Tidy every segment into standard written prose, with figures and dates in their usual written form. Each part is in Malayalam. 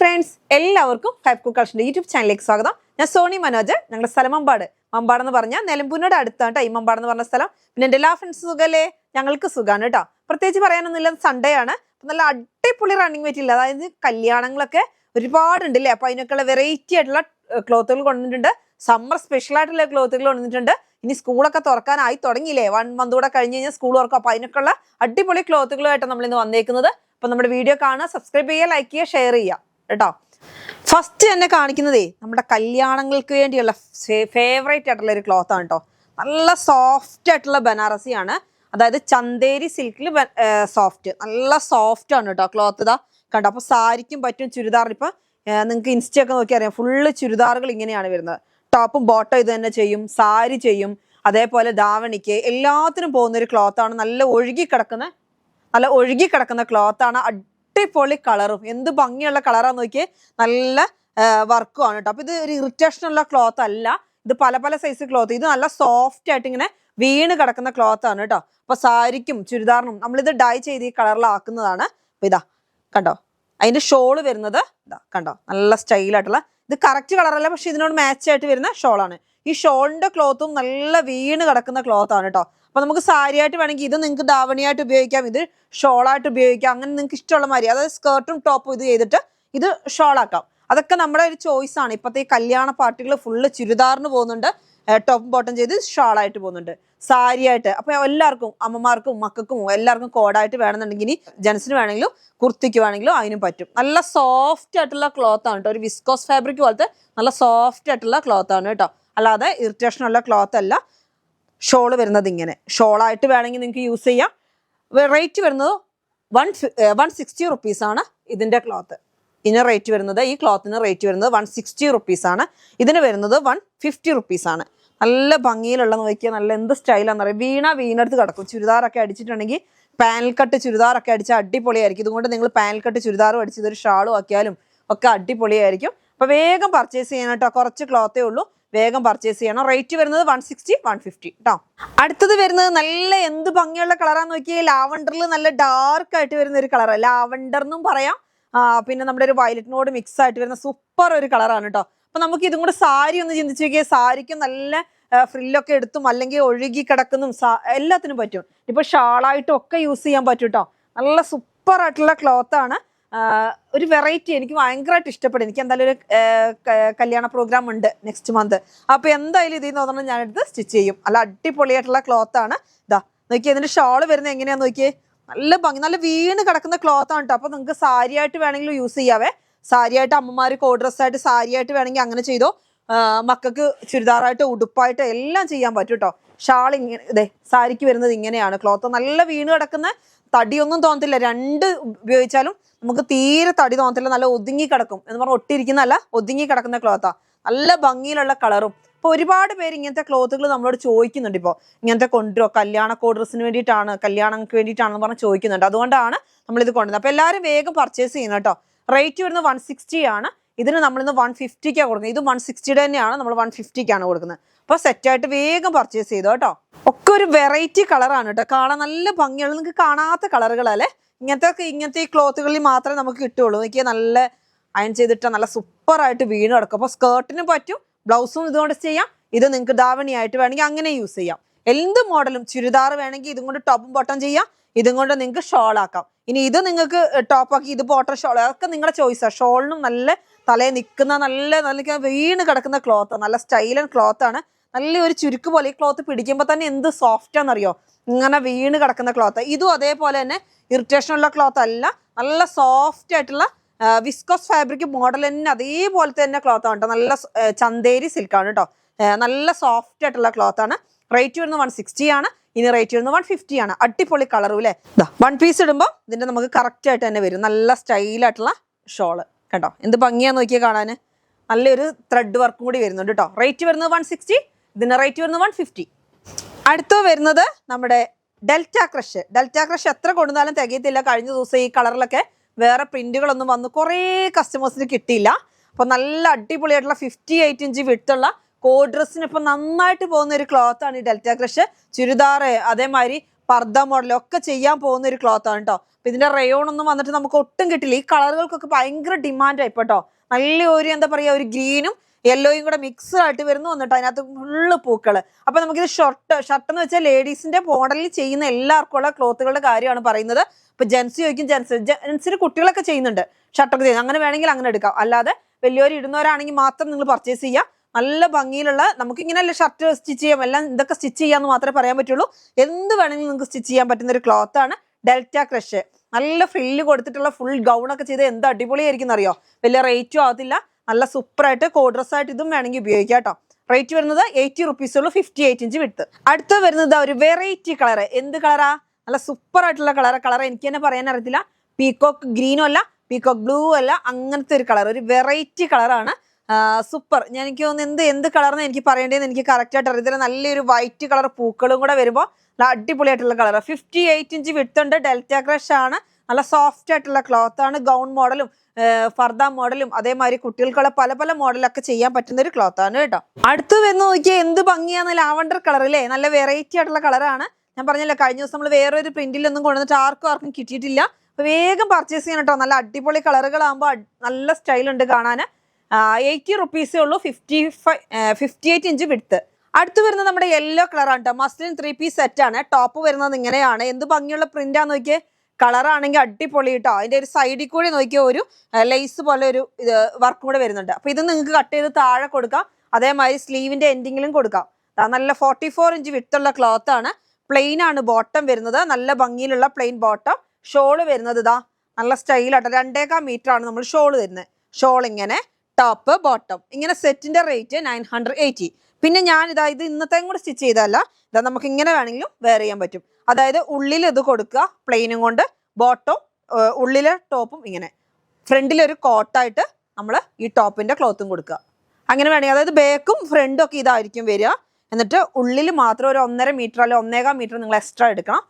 ഫ്രണ്ട്സ്, എല്ലാവർക്കും ഫൈവ് കുക്ക് കളക്ഷൻ്റെ യൂട്യൂബ് ചാനലിലേക്ക് സ്വാഗതം. ഞാൻ സോണി മനോജ്. ഞങ്ങളുടെ സ്ഥലം മമ്പാട്. മമ്പാട് എന്ന് പറഞ്ഞാൽ നിലമ്പൂരിനോട് അടുത്താണ് കേട്ടോ ഈ മമ്പാട് എന്ന് പറഞ്ഞ സ്ഥലം. പിന്നെ എൻ്റെ എല്ലാ ഫ്രണ്ട്സ് സുഖമല്ലേ? ഞങ്ങൾക്ക് സുഖമാണ് കേട്ടോ. പ്രത്യേകിച്ച് പറയാനൊന്നുമില്ല, സൺഡേ ആണ്. നല്ല അടിപൊളി റണ്ണിങ് മെറ്റീരിയൽ, അതായത് കല്യാണങ്ങളൊക്കെ ഒരുപാടുണ്ട് അല്ലേ. അപ്പോൾ അതിനൊക്കെയുള്ള വെറൈറ്റി ആയിട്ടുള്ള ക്ലോത്തുകൾ കൊണ്ടുവന്നിട്ടുണ്ട്. സമ്മർ സ്പെഷ്യൽ ആയിട്ടുള്ള ക്ലോത്തുകൾ കൊണ്ടുവന്നിട്ടുണ്ട്. ഇനി സ്കൂളൊക്കെ തുറക്കാനായി തുടങ്ങിയില്ലേ, 1 മന്ത് കൂടെ കഴിഞ്ഞ് കഴിഞ്ഞാൽ സ്കൂൾ തുറക്കും. അപ്പോൾ അതിനൊക്കെയുള്ള അടിപൊളി ക്ലോത്തുകളായിട്ടാണ് നമ്മളിന്ന് വന്നേക്കുന്നത്. അപ്പോൾ നമ്മുടെ വീഡിയോ കാണുക, സബ്സ്ക്രൈബ് ചെയ്യുക, ലൈക്ക് ചെയ്യുക, ഷെയർ ചെയ്യുക കേട്ടോ. ഫസ്റ്റ് തന്നെ കാണിക്കുന്നതേ നമ്മുടെ കല്യാണങ്ങൾക്ക് വേണ്ടിയുള്ള ഫേവറേറ്റ് ആയിട്ടുള്ള ഒരു ക്ലോത്ത് ആണ് കേട്ടോ. നല്ല സോഫ്റ്റ് ആയിട്ടുള്ള ബനാറസിയാണ്, അതായത് ചന്തേരി സിൽക്കിൽ സോഫ്റ്റ്, നല്ല സോഫ്റ്റ് ആണ് കേട്ടോ ക്ലോത്ത്. ഇതാ കണ്ടോ. അപ്പോൾ സാരിക്കും പറ്റും, ചുരിദാറിന് ഇപ്പം നിങ്ങൾക്ക് ഇൻസ്റ്റയൊക്കെ നോക്കി അറിയാം, ഫുള്ള് ചുരിദാറുകൾ ഇങ്ങനെയാണ് വരുന്നത്. ടോപ്പും ബോട്ടം ഇത് തന്നെ ചെയ്യും, സാരി ചെയ്യും, അതേപോലെ ധാവണിക്ക് എല്ലാത്തിനും പോകുന്ന ഒരു ക്ലോത്താണ്. നല്ല ഒഴുകി കിടക്കുന്ന ക്ലോത്താണ്. അടിപൊളി കളറും, എന്ത് ഭംഗിയുള്ള കളറാന്ന് നോക്കിയേ. നല്ല വർക്കും ആണ് കേട്ടോ. അപ്പൊ ഇത് ഒരു ഇറിറ്റേഷൻ ഉള്ള ക്ലോത്ത് അല്ല, ഇത് പല പല സൈസ് ക്ലോത്ത്. ഇത് നല്ല സോഫ്റ്റ് ആയിട്ട് ഇങ്ങനെ വീണ് കിടക്കുന്ന ക്ലോത്ത് ആണ് കേട്ടോ. അപ്പൊ സാരിക്കും ചുരിദാറിനും നമ്മളിത് ഡൈ ചെയ്ത് ഈ കളറിലാക്കുന്നതാണ്. അപ്പൊ ഇതാ കണ്ടോ, അതിന്റെ ഷോള് വരുന്നത് ഇതാ കണ്ടോ, നല്ല സ്റ്റൈലായിട്ടുള്ള, ഇത് കറക്റ്റ് കളറല്ല, പക്ഷെ ഇതിനോട് മാച്ച് ആയിട്ട് വരുന്ന ഷോളാണ്. ഈ ഷോളിന്റെ ക്ലോത്തും നല്ല വീണ് കിടക്കുന്ന ക്ലോത്ത് ആണ് കേട്ടോ. അപ്പൊ നമുക്ക് സാരി ആയിട്ട് വേണമെങ്കിൽ ഇത് നിങ്ങൾക്ക് ധാവണിയായിട്ട് ഉപയോഗിക്കാം, ഇത് ഷോളായിട്ട് ഉപയോഗിക്കാം, അങ്ങനെ നിങ്ങൾക്ക് ഇഷ്ടമുള്ള മാതിരി, അതായത് സ്കേർട്ടും ടോപ്പും ഇത് ചെയ്തിട്ട് ഇത് ഷോളാക്കാം. അതൊക്കെ നമ്മുടെ ഒരു ചോയ്സ് ആണ്. ഇപ്പോഴത്തെ ഈ കല്യാണ പാർട്ടികൾ ഫുള്ള് ചുരിദാറിന് പോകുന്നുണ്ട്, ടോപ്പും ബോട്ടം ചെയ്ത് ഷാളായിട്ട് പോകുന്നുണ്ട്, സാരി ആയിട്ട്. അപ്പൊ എല്ലാവർക്കും, അമ്മമാർക്കും മക്കൾക്കും എല്ലാവർക്കും കോഡായിട്ട് വേണമെന്നുണ്ടെങ്കിൽ, ജെൻസിന് വേണമെങ്കിലും കുർത്തിക്ക് വേണമെങ്കിലും അതിനും പറ്റും. നല്ല സോഫ്റ്റ് ആയിട്ടുള്ള ക്ലോത്ത് ആണ് കേട്ടോ. ഒരു വിസ്കോസ് ഫാബ്രിക് പോലത്തെ നല്ല സോഫ്റ്റ് ആയിട്ടുള്ള ക്ലോത്ത് ആണ് കേട്ടോ. അല്ലാതെ ഇറിറ്റേഷൻ ഉള്ള ക്ലോത്ത് അല്ല. ഷോള് വരുന്നത് ഇങ്ങനെ ഷോളായിട്ട് വേണമെങ്കിൽ നിങ്ങൾക്ക് യൂസ് ചെയ്യാം. റേറ്റ് വരുന്നത് 160 റുപ്പീസാണ് ഇതിൻ്റെ ക്ലോത്ത്. ഇതിന് റേറ്റ് വരുന്നത്, ഈ ക്ലോത്തിന് റേറ്റ് വരുന്നത് 160 റുപ്പീസാണ്. ഇതിന് വരുന്നത് 150 റുപ്പീസാണ്. നല്ല ഭംഗിയിലുള്ള നോക്കിയാൽ, നല്ല എന്ത് സ്റ്റൈലാണെന്ന് അറിയാം. വീണെടുത്ത് കിടക്കും. ചുരിദാറൊക്കെ അടിച്ചിട്ടുണ്ടെങ്കിൽ, പാനൽ കട്ട് ചുരിദാറൊക്കെ അടിച്ചാൽ അടിപൊളിയായിരിക്കും. ഇതുകൊണ്ട് നിങ്ങൾ പാനൽ കട്ട് ചുരിദാറും അടിച്ച് ഇതൊരു ഷാളും ആക്കിയാലും ഒക്കെ അടിപൊളിയായിരിക്കും. അപ്പോൾ വേഗം പർച്ചേസ് ചെയ്യണം കേട്ടോ. കുറച്ച് ക്ലോത്തേ ഉള്ളൂ, വേഗം പർച്ചേസ് ചെയ്യണം. റേറ്റ് വരുന്നത് 160, 150 കേട്ടോ. അടുത്തത് വരുന്നത് നല്ല എന്ത് ഭംഗിയുള്ള കളറാന്ന് നോക്കിയാൽ, ലാവണ്ടറിൽ നല്ല ഡാർക്ക് ആയിട്ട് വരുന്ന ഒരു കളറാണ്. ലാവണ്ടർ എന്നും പറയാം, പിന്നെ നമ്മുടെ ഒരു വയലറ്റിനോട് മിക്സ് ആയിട്ട് വരുന്ന സൂപ്പർ ഒരു കളറാണ് കേട്ടോ. അപ്പൊ നമുക്ക് ഇതും കൂടെ സാരി ഒന്ന് ചിന്തിച്ച് നോക്കിയാൽ, സാരിക്കും നല്ല ഫ്രില്ലൊക്കെ എടുത്തും അല്ലെങ്കിൽ ഒഴുകി കിടക്കുന്നതും എല്ലാത്തിനും പറ്റും. ഇപ്പൊ ഷാളായിട്ടും ഒക്കെ യൂസ് ചെയ്യാൻ പറ്റും കേട്ടോ. നല്ല സൂപ്പർ ആയിട്ടുള്ള ക്ലോത്ത് ആണ്. ഒരു വെറൈറ്റി, എനിക്ക് ഭയങ്കരമായിട്ട് ഇഷ്ടപ്പെടും. എനിക്ക് എന്തായാലും ഒരു കല്യാണ പ്രോഗ്രാം ഉണ്ട് നെക്സ്റ്റ് മന്ത്. അപ്പൊ എന്തായാലും ഇതിൽ നിന്ന് തോന്നുന്നത് ഞാനെടുത്ത് സ്റ്റിച്ച് ചെയ്യും. നല്ല അടിപൊളിയായിട്ടുള്ള ക്ലോത്ത് ആണ്. ഇതാ നോക്കിയേ, ഇതിന്റെ ഷോള് വരുന്നത് എങ്ങനെയാന്ന് നോക്കിയേ. നല്ല ഭംഗി, നല്ല വീണ് കിടക്കുന്ന ക്ലോത്ത് ആണ് കേട്ടോ. അപ്പൊ നിങ്ങൾക്ക് സാരി ആയിട്ട് വേണമെങ്കിലും യൂസ് ചെയ്യാവേ. സാരി ആയിട്ട് അമ്മമാർ കോഡ് ഡ്രസ്സായിട്ട് സാരി ആയിട്ട് വേണമെങ്കിൽ അങ്ങനെ ചെയ്തോ. മക്കൾക്ക് ചുരിദാറായിട്ട് ഉടുപ്പായിട്ട് എല്ലാം ചെയ്യാൻ പറ്റും കേട്ടോ. ഷാൾ ഇങ്ങനെ, ഇതേ സാരിക്ക് വരുന്നത് ഇങ്ങനെയാണ് ക്ലോത്ത്. നല്ല വീണ് കിടക്കുന്ന, തടിയൊന്നും തോന്നത്തില്ല. രണ്ട് ഉപയോഗിച്ചാലും നമുക്ക് തീരെ തടി തോന്നത്തില്ല. നല്ല ഒതുങ്ങി കിടക്കും എന്ന് പറഞ്ഞാൽ ഒട്ടിയിരിക്കുന്നതല്ല, ഒതുങ്ങി കിടക്കുന്ന ക്ലോത്താ. നല്ല ഭംഗിയിലുള്ള കളറും. ഇപ്പോൾ ഒരുപാട് പേര് ഇങ്ങനത്തെ ക്ലോത്തുകൾ നമ്മളോട് ചോദിക്കുന്നുണ്ട്. ഇപ്പോൾ ഇങ്ങനത്തെ കൊണ്ടുവരോ, കല്യാണ കോഡ് ഡ്രസ്സിന് വേണ്ടിയിട്ടാണ്, കല്യാണങ്ങൾക്ക് വേണ്ടിയിട്ടാണെന്ന് പറഞ്ഞ് ചോദിക്കുന്നുണ്ട്. അതുകൊണ്ടാണ് നമ്മളിത് കൊണ്ടുവന്നത്. അപ്പോൾ എല്ലാവരും വേഗം പർച്ചേസ് ചെയ്യണം കേട്ടോ. റേറ്റ് വരുന്നത് 160 ആണ്. ഇതിന് നമ്മളിന്ന് 150ക്കാണ് കൊടുക്കുന്നത്. ഇത് 160 തന്നെയാണ്, നമ്മൾ 150ക്കാണ് കൊടുക്കുന്നത്. അപ്പോൾ സെറ്റായിട്ട് വേഗം പർച്ചേസ് ചെയ്തോ കേട്ടോ. ഒക്കെ ഒരു വെറൈറ്റി കളറാണ് കേട്ടോ. കാണാൻ നല്ല ഭംഗിയുള്ള, നിങ്ങൾക്ക് കാണാത്ത കളറുകളല്ലേ. ഇങ്ങനത്തെ ഈ ക്ലോത്തുകളിൽ മാത്രമേ നമുക്ക് കിട്ടുള്ളൂ. എനിക്ക് നല്ല അയൺ ചെയ്തിട്ട് നല്ല സൂപ്പറായിട്ട് വീണ് കിടക്കും. അപ്പോൾ സ്കേർട്ടിനും പറ്റും, ബ്ലൗസും ഇതുകൊണ്ട് ചെയ്യാം. ഇത് നിങ്ങൾക്ക് ധാവണിയായിട്ട് വേണമെങ്കിൽ അങ്ങനെ യൂസ് ചെയ്യാം. എന്ത് മോഡലും, ചുരിദാർ വേണമെങ്കിൽ ഇതും കൊണ്ട് ടോപ്പും ബോട്ടം ചെയ്യാം, ഇതും കൊണ്ട് നിങ്ങൾക്ക് ഷോൾ ആക്കാം. ഇനി ഇത് നിങ്ങൾക്ക് ടോപ്പാക്കി ഇത് ബോട്ടം ഷോൾ, അതൊക്കെ നിങ്ങളുടെ ചോയ്സാണ്. ഷോളിനും നല്ല തലയിൽ നിൽക്കുന്ന നല്ല വീണ് കിടക്കുന്ന ക്ലോത്ത്, നല്ല സ്റ്റൈലൻ ക്ലോത്ത് ആണ്. നല്ലൊരു ചുരുക്ക് പോലെ ഈ ക്ലോത്ത് പിടിക്കുമ്പോൾ തന്നെ എന്ത് സോഫ്റ്റ് ആണെന്നറിയോ, ഇങ്ങനെ വീണ് കിടക്കുന്ന ക്ലോത്ത്. ഇതും അതേപോലെ തന്നെ ഇറിറ്റേഷൻ ഉള്ള ക്ലോത്ത് അല്ല, നല്ല സോഫ്റ്റ് ആയിട്ടുള്ള വിസ്കോസ് ഫാബ്രിക് മോഡൽ തന്നെ അതേപോലത്തെ തന്നെ ക്ലോത്ത് ആണ് കേട്ടോ. നല്ല ചന്തേരി സിൽക്കാണ് കേട്ടോ. നല്ല സോഫ്റ്റ് ആയിട്ടുള്ള ക്ലോത്ത് ആണ്. റേറ്റ് വരുന്നത് 160 ആണ്. ഇനി റേറ്റ് വരുന്നത് 150 ആണ്. അടിപൊളി കളറും അല്ലേ. ഇതാ 1 പീസ് ഇടുമ്പോൾ ഇതിന്റെ നമുക്ക് കറക്റ്റ് ആയിട്ട് തന്നെ വരും. നല്ല സ്റ്റൈലായിട്ടുള്ള ഷോള് കണ്ടോ, എന്ത് ഭംഗിയാന്ന് നോക്കിയാൽ കാണാൻ. നല്ലൊരു ത്രെഡ് വർക്കും കൂടി വരുന്നുണ്ട് കേട്ടോ. റേറ്റ് വരുന്നത് 160, ഇതിന്റെ റേറ്റ് വരുന്നത് 150. അടുത്ത വരുന്നത് നമ്മുടെ ഡെൽറ്റ ക്രഷ്. എത്ര കൊണ്ടുവന്നാലും തികയത്തില്ല. കഴിഞ്ഞ ദിവസം ഈ കളറിലൊക്കെ വേറെ പ്രിന്റുകളൊന്നും വന്ന് കുറേ കസ്റ്റമേഴ്സിന് കിട്ടിയില്ല. അപ്പോൾ നല്ല അടിപൊളിയായിട്ടുള്ള 58 ഇഞ്ച് വിട്ടുള്ള കോഡ് ഡ്രസ്സിന് ഇപ്പം നന്നായിട്ട് പോകുന്ന ഒരു ക്ലോത്ത് ആണ് ഈ ഡെൽറ്റ ക്രഷ്. ചുരിദാർ അതേമാതിരി പർദ്ദ മോഡലും ഒക്കെ ചെയ്യാൻ പോകുന്ന ഒരു ക്ലോത്ത് ആണ് കേട്ടോ. അപ്പൊ ഇതിന്റെ റയോൺ ഒന്നും വന്നിട്ട് നമുക്ക് ഒട്ടും കിട്ടില്ല. ഈ കളറുകൾക്കൊക്കെ ഭയങ്കര ഡിമാൻഡ് ആയിപ്പോ കേട്ടോ. നല്ല ഒരു എന്താ പറയാ, ഒരു ഗ്രീനും യെല്ലോയും കൂടെ മിക്സ് ആയിട്ട് വരുന്നു വന്നിട്ട് അതിനകത്ത് ഫുള്ള് പൂക്കള്. അപ്പൊ നമുക്കിത് ഷർട്ട് എന്ന് വെച്ചാൽ ലേഡീസിന്റെ മോഡലിൽ ചെയ്യുന്ന എല്ലാവർക്കും ഉള്ള ക്ലോത്തുകളുടെ കാര്യമാണ് പറയുന്നത്. ഇപ്പൊ ജെൻസ് ചോദിക്കും, ജെൻസിന് കുട്ടികളൊക്കെ ചെയ്യുന്നുണ്ട്, ഷർട്ടൊക്കെ ചെയ്യുന്നത്, അങ്ങനെ വേണമെങ്കിൽ അങ്ങനെ എടുക്കാം. അല്ലാതെ വലിയവർ ഇടുന്നവരാണെങ്കിൽ മാത്രം നിങ്ങൾ പർച്ചേസ് ചെയ്യുക. നല്ല ഭംഗിയിലുള്ള, നമുക്ക് ഇങ്ങനെയല്ല ഷർട്ട് സ്റ്റിച്ച് ചെയ്യാം, എല്ലാം ഇതൊക്കെ സ്റ്റിച്ച് ചെയ്യാന്ന് മാത്രമേ പറയാൻ പറ്റുള്ളൂ. എന്ത് വേണമെങ്കിലും നിങ്ങൾക്ക് സ്റ്റിച്ച് ചെയ്യാൻ പറ്റുന്ന ഒരു ക്ലോത്ത് ആണ് ഡെൽറ്റ ക്രഷ്. നല്ല ഫ്രില്ല് കൊടുത്തിട്ടുള്ള ഫുൾ ഗൗൺ ഒക്കെ ചെയ്ത് എന്ത് അടിപൊളിയായിരിക്കും അറിയോ. വലിയ റേറ്റും ആകത്തില്ല, നല്ല സൂപ്പറായിട്ട് കോഡ്രസ് ആയിട്ട് ഇതും വേണമെങ്കിൽ ഉപയോഗിക്കാം കേട്ടോ. റേറ്റ് വരുന്നത് 80 rupees ഉള്ളൂ, 58 inch വിഡ്ത്ത്. അടുത്ത വരുന്നത് ഒരു വെറൈറ്റി കളർ. എന്ത് കളറാ? നല്ല സൂപ്പർ ആയിട്ടുള്ള കളർ എനിക്ക് തന്നെ പറയാൻ അറിയത്തില്ല. പീകോക്ക് ഗ്രീനും അല്ല, പീകോക്ക് ബ്ലൂ അല്ല, അങ്ങനത്തെ ഒരു കളർ, ഒരു വെറൈറ്റി കളറാണ്. സൂപ്പർ. ഞാൻ എനിക്ക് തോന്നുന്നു എന്ത് കളർന്ന് എനിക്ക് പറയേണ്ടതെന്ന് എനിക്ക് കറക്റ്റ് ആയിട്ട് അറിയത്തില്ല. നല്ലൊരു വൈറ്റ് കളർ പൂക്കളും കൂടെ വരുമ്പോൾ നല്ല അടിപൊളിയായിട്ടുള്ള കളർ. 58 inch വിഡ്ത്ത് ഉണ്ട്, ഡെൽറ്റ ക്രഷ് ആണ്, നല്ല സോഫ്റ്റ് ആയിട്ടുള്ള ക്ലോത്ത് ആണ്. ഗൗൺ മോഡലും ഫർദ മോഡലും അതേമാതിരി കുട്ടികൾക്കുള്ള പല പല മോഡലൊക്കെ ചെയ്യാൻ പറ്റുന്ന ഒരു ക്ലോത്ത് ആണ് കേട്ടോ. അടുത്ത് വന്ന് നോക്കിയാൽ എന്ത് ഭംഗിയാന്ന്, ലാവണ്ടർ കളർ അല്ലേ, നല്ല വെറൈറ്റി ആയിട്ടുള്ള കളറാണ്. ഞാൻ പറഞ്ഞല്ലോ കഴിഞ്ഞ ദിവസം നമ്മൾ വേറൊരു പ്രിന്റിലൊന്നും കൊണ്ടുവന്നിട്ട് ആർക്കും കിട്ടിയിട്ടില്ല. അപ്പൊ വേഗം പർച്ചേസ് ചെയ്യണം കേട്ടോ. നല്ല അടിപൊളി കളറുകളാകുമ്പോൾ നല്ല സ്റ്റൈൽ ഉണ്ട് കാണാൻ. 80 rupees ഉള്ളൂ, 58 inch വിഡ്ത്ത്. അടുത്ത് വരുന്നത് നമ്മുടെ യെല്ലോ കളറാണ് കേട്ടോ. മസ്ലിൻ 3-piece സെറ്റ് ആണ്. ടോപ്പ് വരുന്നത് ഇങ്ങനെയാണ്. എന്ത് ഭംഗിയുള്ള പ്രിന്റാന്ന് നോക്കിയേ. കളറാണെങ്കിൽ അടിപൊളി കേട്ടോ. അതിന്റെ ഒരു സൈഡിൽ കൂടി നോക്കിയാൽ ഒരു ലേസ് പോലെ ഒരു വർക്കും കൂടെ വരുന്നുണ്ട്. അപ്പൊ ഇത് നിങ്ങൾക്ക് കട്ട് ചെയ്ത് താഴെ കൊടുക്കാം, അതേമാതിരി സ്ലീവിന്റെ എൻഡിങ്ങിലും കൊടുക്കാം. നല്ല 44 inch വിഡ്ത്തുള്ള ക്ലോത്ത് ആണ്. പ്ലെയിൻ ആണ് ബോട്ടം വരുന്നത്, നല്ല ഭംഗിയിലുള്ള പ്ലെയിൻ ബോട്ടം. ഷോള് വരുന്നത് ഇതാ നല്ല സ്റ്റൈലാട്ടോ, 2.25 meter ആണ് നമ്മൾ ഷോള് തരുന്നത്. ഷോൾ ഇങ്ങനെ, ടോപ്പ് ബോട്ടം ഇങ്ങനെ. സെറ്റിന്റെ റേറ്റ് 980. പിന്നെ ഞാൻ ഇത് ഇന്നത്തെ കൂടെ സ്റ്റിച്ച് ചെയ്തതല്ല, ഇതാ നമുക്ക് ഇങ്ങനെ വേണമെങ്കിലും വെയർ ചെയ്യാൻ പറ്റും. അതായത് ഉള്ളിൽ ഇത് കൊടുക്കുക പ്ലെയിനും കൊണ്ട്, ബോട്ടം ഉള്ളിലെ ടോപ്പും ഇങ്ങനെ, ഫ്രണ്ടിലൊരു കോട്ടായിട്ട് നമ്മൾ ഈ ടോപ്പിന്റെ ക്ലോത്തും കൊടുക്കുക. അങ്ങനെ വേണമെങ്കിൽ, അതായത് ബാക്കും ഫ്രണ്ടും ഒക്കെ ഇതായിരിക്കും വരിക. എന്നിട്ട് ഉള്ളിൽ മാത്രം ഒരു 1.5 meter അല്ലെ 1.25 meter നിങ്ങൾ എക്സ്ട്രാ എടുക്കണം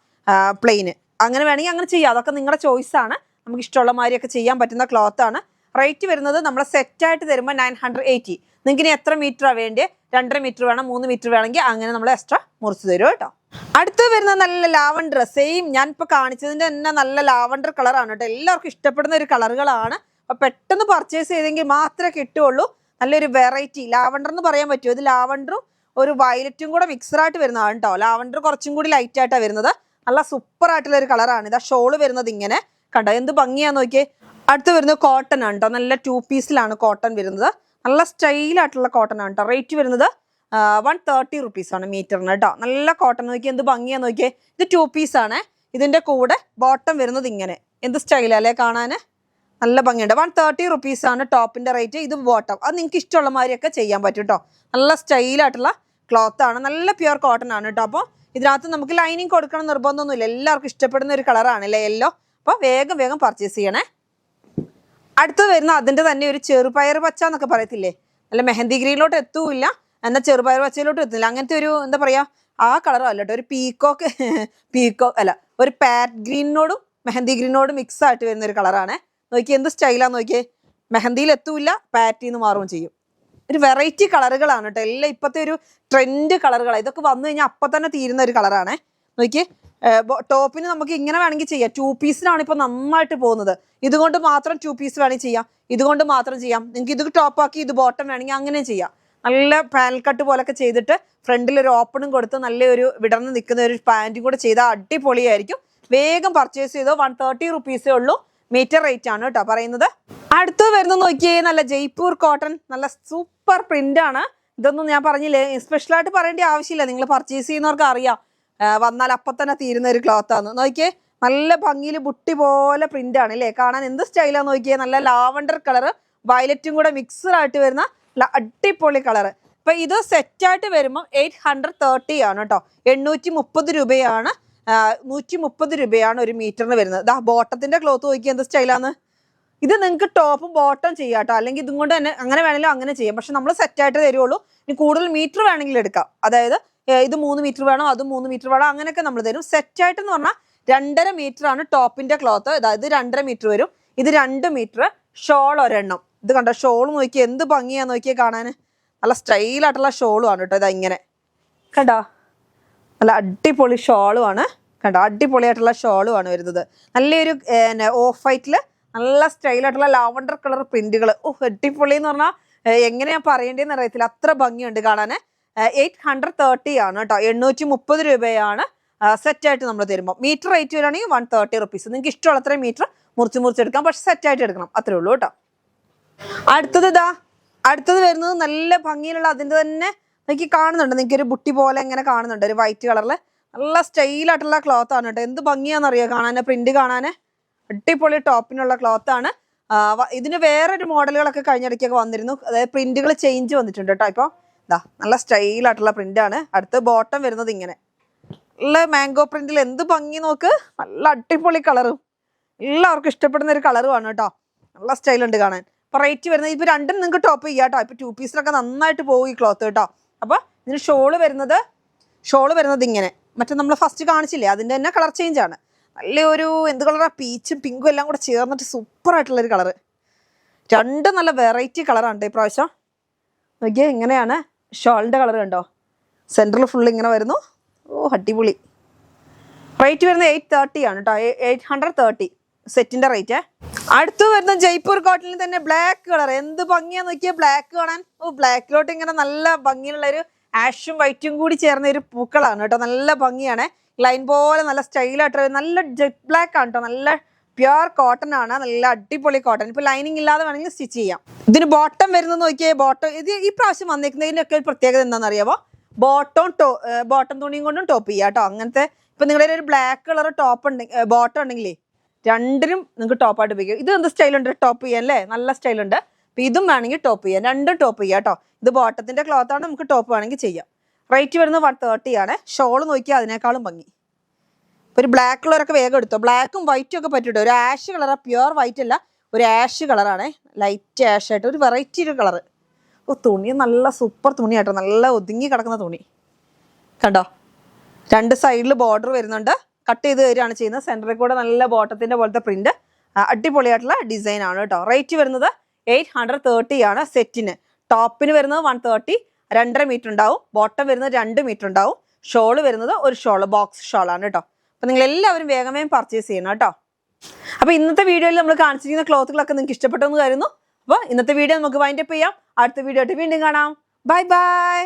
പ്ലെയിന്. അങ്ങനെ വേണമെങ്കിൽ അങ്ങനെ ചെയ്യാം, അതൊക്കെ നിങ്ങളുടെ ചോയ്സാണ്. നമുക്ക് ഇഷ്ടമുള്ള മാതിരിയൊക്കെ ചെയ്യാൻ പറ്റുന്ന ക്ലോത്ത് ആണ്. റേറ്റ് വരുന്നത് നമ്മൾ സെറ്റായിട്ട് തരുമ്പോൾ 980. നിങ്ങൾക്ക് ഇനി എത്ര മീറ്ററാണ് വേണ്ടത്, 2.5 meter വേണം, 3 meter വേണമെങ്കിൽ അങ്ങനെ നമ്മൾ എക്സ്ട്രാ മുറിച്ച് തരും കേട്ടോ. അടുത്ത് വരുന്ന നല്ല ലാവണ്ടർ, സെയിം ഞാൻ ഇപ്പോൾ കാണിച്ചതിൻ്റെ തന്നെ നല്ല ലാവണ്ടർ കളറാണ് കേട്ടോ. എല്ലാവർക്കും ഇഷ്ടപ്പെടുന്ന ഒരു കളറുകളാണ്. അപ്പോൾ പെട്ടെന്ന് പർച്ചേസ് ചെയ്തെങ്കിൽ മാത്രമേ കിട്ടുള്ളൂ. നല്ലൊരു വെറൈറ്റി ലാവണ്ടർ എന്ന് പറയാൻ പറ്റുമോ. ഇത് ലാവണ്ടറും ഒരു വയലറ്റും കൂടെ മിക്സറായിട്ട് വരുന്നതാണ് കേട്ടോ. ലാവണ്ടർ കുറച്ചും കൂടി ലൈറ്റ് ആയിട്ടാണ് വരുന്നത്. നല്ല സൂപ്പർ ആയിട്ടുള്ള ഒരു കളറാണ്. ഇതാ ഷോള് വരുന്നത് ഇങ്ങനെ കണ്ടോ, എന്ത് ഭംഗിയാന്ന് നോക്കിയേ. അടുത്ത് വരുന്നത് കോട്ടൺ ആണ് കേട്ടോ. നല്ല 2-piece കോട്ടൺ വരുന്നത്. നല്ല സ്റ്റൈലായിട്ടുള്ള കോട്ടൺ ആണ് കേട്ടോ. റേറ്റ് വരുന്നത് 130 rupees ആണ് മീറ്ററിന് കേട്ടോ. നല്ല കോട്ടൺ നോക്കിയാൽ എന്ത് ഭംഗിയാന്ന് നോക്കിയേ. ഇത് 2-piece ആണ്. ഇതിന്റെ കൂടെ ബോട്ടം വരുന്നത് ഇങ്ങനെ, എന്ത് സ്റ്റൈലല്ലേ കാണാൻ, നല്ല ഭംഗിയുണ്ട്. 130 rupees ആണ് ടോപ്പിന്റെ റേറ്റ്. ഇത് ബോട്ടം, അത് നിങ്ങൾക്ക് ഇഷ്ടമുള്ള മാതിരിയൊക്കെ ചെയ്യാൻ പറ്റും കേട്ടോ. നല്ല സ്റ്റൈലായിട്ടുള്ള ക്ലോത്ത് ആണ്, നല്ല പ്യുവർ കോട്ടൺ ആണ് കേട്ടോ. അപ്പോൾ ഇതിനകത്ത് നമുക്ക് ലൈനിങ് കൊടുക്കണം നിർബന്ധമൊന്നുമില്ല. എല്ലാവർക്കും ഇഷ്ടപ്പെടുന്ന ഒരു കളറാണ് അല്ലേ യെല്ലോ. അപ്പോൾ വേഗം പർച്ചേസ് ചെയ്യണേ. അടുത്ത് വരുന്ന അതിന്റെ തന്നെ ഒരു ചെറുപയർ പച്ച എന്നൊക്കെ പറയത്തില്ലേ, അല്ല മെഹന്തി ഗ്രീനിലോട്ട് എത്തൂല്ല, എന്നാൽ ചെറുപയർ പച്ചയിലോട്ട് എത്തുന്നില്ല. അങ്ങനത്തെ ഒരു എന്താ പറയാ, ആ കളറും അല്ല കേട്ടോ. ഒരു പീക്കോക്ക് അല്ല, ഒരു പാറ്റ് ഗ്രീനോടും മെഹന്തി ഗ്രീനോടും മിക്സ് ആയിട്ട് വരുന്ന ഒരു കളറാണ്. നോക്കിയേ എന്ത് സ്റ്റൈലാന്ന് നോക്കിയേ. മെഹന്തിയിൽ എത്തൂല്ല, പാറ്റിന്ന് മാറുകയും ചെയ്യും. ഒരു വെറൈറ്റി കളറുകളാണ് കേട്ടോ. എല്ലാം ഇപ്പോഴത്തെ ഒരു ട്രെൻഡ് കളറുകളാണ്. ഇതൊക്കെ വന്നു കഴിഞ്ഞാൽ അപ്പം തന്നെ തീരുന്ന ഒരു കളറാണ്. നോക്കിയേ, ടോപ്പിന് നമുക്ക് ഇങ്ങനെ വേണമെങ്കിൽ ചെയ്യാം. 2-piece ഇപ്പൊ നന്നായിട്ട് പോകുന്നത്. ഇതുകൊണ്ട് മാത്രം 2-piece വേണമെങ്കിൽ ചെയ്യാം, ഇതുകൊണ്ട് മാത്രം ചെയ്യാം. നിങ്ങൾക്ക് ഇത് ടോപ്പാക്കി ഇത് ബോട്ടം വേണമെങ്കിൽ അങ്ങനെ ചെയ്യാം. നല്ല പാനൽ കട്ട് പോലൊക്കെ ചെയ്തിട്ട് ഫ്രണ്ടിൽ ഒരു ഓപ്പണും കൊടുത്ത് നല്ലൊരു വിടർന്ന് നിൽക്കുന്ന ഒരു പാൻറ്റും കൂടെ ചെയ്താൽ അടിപൊളിയായിരിക്കും. വേഗം പർച്ചേസ് ചെയ്തോ. 130 rupees ഉള്ളൂ, മീറ്റർ റേറ്റ് ആണ് കേട്ടോ പറയുന്നത്. അടുത്ത് വരുന്നത് നോക്കിയേ, നല്ല ജയ്പൂർ കോട്ടൺ, നല്ല സൂപ്പർ പ്രിന്റ് ആണ്. ഇതൊന്നും ഞാൻ പറഞ്ഞില്ലേ, സ്പെഷ്യലായിട്ട് പറയേണ്ട ആവശ്യമില്ല, നിങ്ങൾ പർച്ചേസ് ചെയ്യുന്നവർക്ക് അറിയാം. വന്നാൽ അപ്പം തന്നെ തീരുന്ന ഒരു ക്ലോത്ത് ആണ്. നോക്കിയേ, നല്ല ഭംഗിയിൽ ബുട്ടി പോലെ പ്രിന്റ് ആണ് അല്ലേ, കാണാൻ എന്ത് സ്റ്റൈലാന്ന് നോക്കിയേ. നല്ല ലാവണ്ടർ കളർ വയലറ്റും കൂടെ മിക്സഡ് ആയിട്ട് വരുന്ന അടിപൊളി കളറ്. അപ്പൊ ഇത് സെറ്റായിട്ട് വരുമ്പോൾ 830 ആണ് കേട്ടോ. 830 രൂപയാണ്. 130 രൂപയാണ് ഒരു മീറ്ററിന് വരുന്നത്. ദാ ബോട്ടത്തിന്റെ ക്ലോത്ത് നോക്കിയാൽ എന്ത് സ്റ്റൈലാന്ന്. ഇത് നിങ്ങൾക്ക് ടോപ്പും ബോട്ടം ചെയ്യാം കേട്ടോ, അല്ലെങ്കിൽ ഇതും കൊണ്ട് തന്നെ അങ്ങനെ വേണമെങ്കിലും അങ്ങനെ ചെയ്യാം. പക്ഷെ നമ്മൾ സെറ്റായിട്ട് തരുള്ളൂ. ഇനി കൂടുതൽ മീറ്റർ വേണമെങ്കിൽ എടുക്കാം. അതായത് ഇത് 3 meter വേണം, അതും 3 meter വേണം, അങ്ങനെയൊക്കെ നമ്മൾ തരും. സെറ്റായിട്ട് എന്ന് പറഞ്ഞാൽ 2.5 meter ആണ് ടോപ്പിന്റെ ക്ലോത്ത്. അതായത് 2.5 meter വരും. ഇത് 2 meter. ഷോൾ ഒരെണ്ണം. ഇത് കണ്ടോ, ഷോൾ നോക്കിയാൽ എന്ത് ഭംഗിയാന്ന് നോക്കിയാൽ കാണാൻ. നല്ല സ്റ്റൈലായിട്ടുള്ള ഷോളും ആണ് കേട്ടോ. ഇതാ ഇങ്ങനെ കണ്ടോ, നല്ല അടിപൊളി ഷോളും ആണ്. കണ്ടോ, അടിപൊളിയായിട്ടുള്ള ഷോളുമാണ് വരുന്നത്. നല്ലൊരു ഓഫ് വൈറ്റിൽ നല്ല സ്റ്റൈലായിട്ടുള്ള ലാവണ്ടർ കളർ പ്രിന്റുകൾ. അടിപൊളി എന്ന് പറഞ്ഞാൽ എങ്ങനെയാ പറയേണ്ടതെന്ന് അറിയത്തില്ല, അത്ര ഭംഗിയുണ്ട് കാണാൻ. 830 ആണ് കേട്ടോ, 830 രൂപയാണ് സെറ്റായിട്ട് നമ്മൾ തരുമ്പോൾ. മീറ്റർ റേറ്റ് വരികയാണെങ്കിൽ 130 റുപ്പീസ്. നിങ്ങൾക്ക് ഇഷ്ടമുള്ള അത്രയും മീറ്റർ മുറിച്ചെടുക്കാം, പക്ഷെ സെറ്റായിട്ട് എടുക്കണം, അത്രേ ഉള്ളൂ കേട്ടോ. അടുത്തത് വരുന്നത് നല്ല ഭംഗിയിലുള്ള അതിൻ്റെ തന്നെ എനിക്ക് കാണുന്നുണ്ട്, നിങ്ങൾക്ക് ഒരു ബുട്ടി പോലെ ഇങ്ങനെ കാണുന്നുണ്ട്, ഒരു വൈറ്റ് കളറിൽ നല്ല സ്റ്റൈലായിട്ടുള്ള ക്ലോത്ത് ആണ് കേട്ടോ. എന്ത് ഭംഗിയാണെന്നറിയോ കാണാൻ, പ്രിന്റ് കാണാൻ. അടിപൊളി ടോപ്പിനുള്ള ക്ലോത്ത് ആണ്. ഇതിന് വേറൊരു മോഡലുകളൊക്കെ കഴിഞ്ഞിടയ്ക്കൊക്കെ വന്നിരുന്നു, അതായത് പ്രിന്റുകൾ ചേഞ്ച് വന്നിട്ടുണ്ട് കേട്ടോ. ഇപ്പോൾ നല്ല സ്റ്റൈലായിട്ടുള്ള പ്രിന്റ് ആണ്. അടുത്ത് ബോട്ടം വരുന്നത് ഇങ്ങനെ നല്ല മാംഗോ പ്രിന്റിൽ എന്ത് ഭംഗി നോക്ക്, നല്ല അടിപൊളി കളറും, എല്ലാവർക്കും ഇഷ്ടപ്പെടുന്ന ഒരു കളറുമാണ് കേട്ടോ. നല്ല സ്റ്റൈലുണ്ട് കാണാൻ. അപ്പോൾ റേറ്റ് വരുന്നത് ഇപ്പോൾ രണ്ടും നിങ്ങൾക്ക് ടോപ്പ് ചെയ്യാം കേട്ടോ. ഇപ്പോൾ 2 പീസിലൊക്കെ നന്നായിട്ട് പോകും ഈ ക്ലോത്ത് കേട്ടോ. അപ്പോൾ ഇതിന് ഷോള് വരുന്നത് ഇങ്ങനെ, മറ്റേ നമ്മൾ ഫസ്റ്റ് കാണിച്ചില്ലേ അതിൻ്റെ തന്നെ കളർ ചേഞ്ച് ആണ്. നല്ലൊരു എന്ത് കളറാണ്, പീച്ചും പിങ്കും എല്ലാം കൂടെ ചേർന്നിട്ട് സൂപ്പർ ആയിട്ടുള്ളൊരു കളറ്. രണ്ടും നല്ല വെറൈറ്റി കളറാണ് ഈ പ്രാവശ്യം. നോക്കിയേ ഇങ്ങനെയാണ് ഷോളിൻ്റെ കളർ കണ്ടോ, സെൻറ്ററിൽ ഫുൾ ഇങ്ങനെ വരുന്നു. അടിപൊളി. റേറ്റ് വരുന്നത് 830 ആണ് കേട്ടോ, 830 സെറ്റിൻ്റെ റേറ്റ്. അടുത്ത് വരുന്ന ജയ്പൂർ കോട്ടണിൽ തന്നെ ബ്ലാക്ക് കളർ. എന്ത് ഭംഗിയാന്ന് നോക്കിയാൽ ബ്ലാക്ക് കാണാൻ. ബ്ലാക്കിലോട്ട് ഇങ്ങനെ നല്ല ഭംഗിയുള്ളൊരു ആഷും വൈറ്റും കൂടി ചേർന്ന ഒരു പൂക്കളാണ് കേട്ടോ. നല്ല ഭംഗിയാണ്, ലൈൻ പോലെ നല്ല സ്റ്റൈലായിട്ട് നല്ല ജെറ്റ് ബ്ലാക്ക് ആണ് കേട്ടോ. നല്ല പ്യുർ കോട്ടൺ ആണ്, നല്ല അടിപൊളി കോട്ടൺ. ഇപ്പോൾ ലൈനിങ് ഇല്ലാതെ വേണമെങ്കിൽ സ്റ്റിച്ച് ചെയ്യാം. ഇതിന് ബോട്ടം വരുന്നത് നോക്കിയേ, ബോട്ടം ഇത് ഈ പ്രാവശ്യം വന്നിരിക്കുന്നതിനൊക്കെ ഒരു പ്രത്യേകത എന്താണെന്ന് അറിയാമോ, ബോട്ടം തുണിയും കൊണ്ടും ടോപ്പ് ചെയ്യാം കേട്ടോ. അങ്ങനത്തെ ഇപ്പം നിങ്ങളുടെ ഒരു ബ്ലാക്ക് കളർ ടോപ്പ് ഉണ്ടെങ്കിൽ ബോട്ടം ഉണ്ടെങ്കിലേ രണ്ടിനും നിങ്ങൾക്ക് ടോപ്പായിട്ട് ഉപയോഗിക്കാം. ഇത് എന്ത് സ്റ്റൈലുണ്ട് ടോപ്പ് ചെയ്യാൻ അല്ലേ, നല്ല സ്റ്റൈലുണ്ട്. അപ്പം ഇതും വേണമെങ്കിൽ ടോപ്പ് ചെയ്യാം, രണ്ടും ടോപ്പ് ചെയ്യാം കേട്ടോ. ഇത് ബോട്ടത്തിൻ്റെ ക്ലോത്താണ്, നമുക്ക് ടോപ്പ് വേണമെങ്കിൽ ചെയ്യാം. റേറ്റ് വരുന്നത് 130 ആണ്. ഷോൾ നോക്കിയാൽ അതിനേക്കാളും ഭംഗി. ഒരു ബ്ലാക്ക് കളറൊക്കെ വേഗം എടുത്തോ, ബ്ലാക്കും വൈറ്റും ഒക്കെ പറ്റിട്ടോ. ഒരു ആഷ് കളറാണ്, പ്യുവർ വൈറ്റ് അല്ല, ഒരു ആഷ് കളറാണ്, ലൈറ്റ് ആഷ് ആയിട്ട് ഒരു വെറൈറ്റി ഒരു കളറ്. തുണി നല്ല സൂപ്പർ തുണിയാട്ടോ, നല്ല ഒതുങ്ങി കിടക്കുന്ന തുണി കണ്ടോ. രണ്ട് സൈഡിൽ ബോർഡർ വരുന്നുണ്ട്, കട്ട് ചെയ്ത് തരികയാണ് ചെയ്യുന്നത്. സെൻറ്ററിൽ കൂടെ നല്ല ബോട്ടത്തിൻ്റെ പോലത്തെ പ്രിന്റ്, അടിപൊളിയായിട്ടുള്ള ഡിസൈൻ ആണ് കേട്ടോ. റേറ്റ് വരുന്നത് 830 ആണ് സെറ്റിന്. ടോപ്പിന് വരുന്നത് 130, 2.5 മീറ്റർ ഉണ്ടാവും. ബോട്ടം വരുന്നത് 2 മീറ്റർ ഉണ്ടാവും. ഷോള് വരുന്നത് ഒരു ഷോള്, ബോക്സ് ഷോളാണ് കേട്ടോ. അപ്പോൾ നിങ്ങൾ എല്ലാവരും വേഗം പർച്ചേസ് ചെയ്യണം കേട്ടോ. അപ്പോൾ ഇന്നത്തെ വീഡിയോയിൽ നമ്മൾ കാണിച്ചിരിക്കുന്ന ക്ലോത്തുകളൊക്കെ നിങ്ങൾക്ക് ഇഷ്ടപ്പെട്ടെന്ന് കരുതുന്നു. അപ്പോൾ ഇന്നത്തെ വീഡിയോ നമുക്ക് വൈൻഡപ്പ് ചെയ്യാം. അടുത്ത വീഡിയോ ആയിട്ട് വീണ്ടും കാണാം. Bye bye.